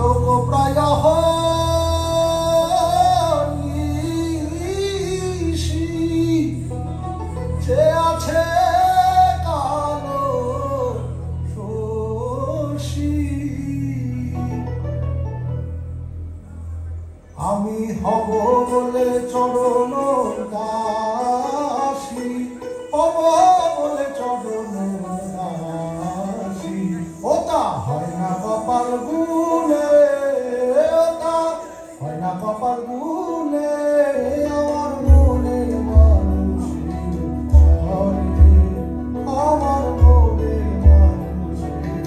চাতক প্রায় সে আছে কালো শশী আমি হব বলে চরণ দাসী হব বলে চরণ দাসী ওটা হয় না কপাল গুলে ওটা হয় না কপাল গুলে আমার মনের মানুষের ঘরে আমার মনের মানুষের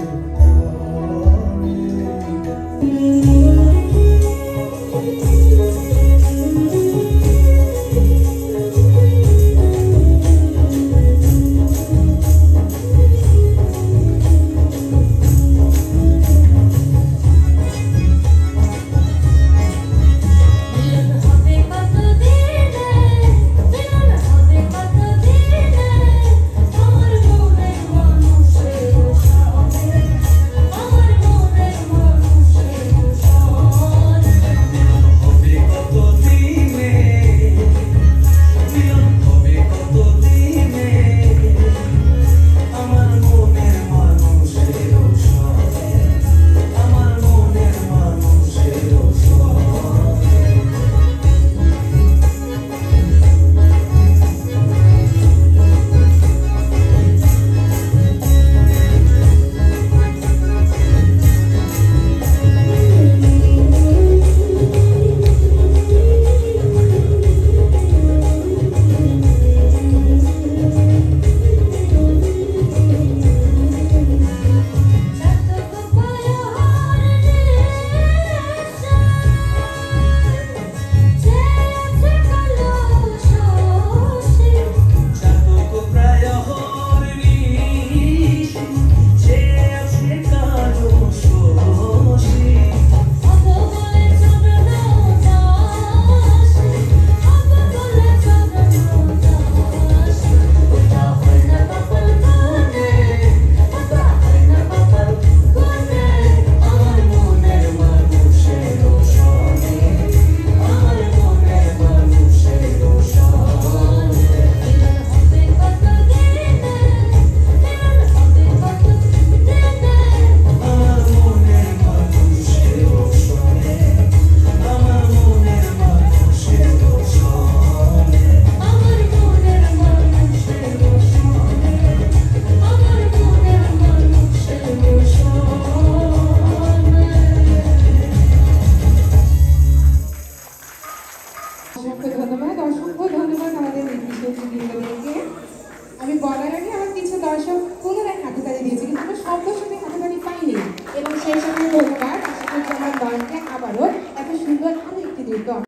ধন্যবাদ অসংখ্য ধন্যবাদ আমাদের নির্দিষ্টকে আমি বলার আগে আমার কিছু দর্শক পুনরায় হাততালি দিয়েছে কিন্তু আমরা শব্দ শুনে হাততালি পাইনি এবং সেই সাথে ধন্যবাদ আশা করছি আমার দলকে আবারও এত সুন্দর আরো একটি নৃত্য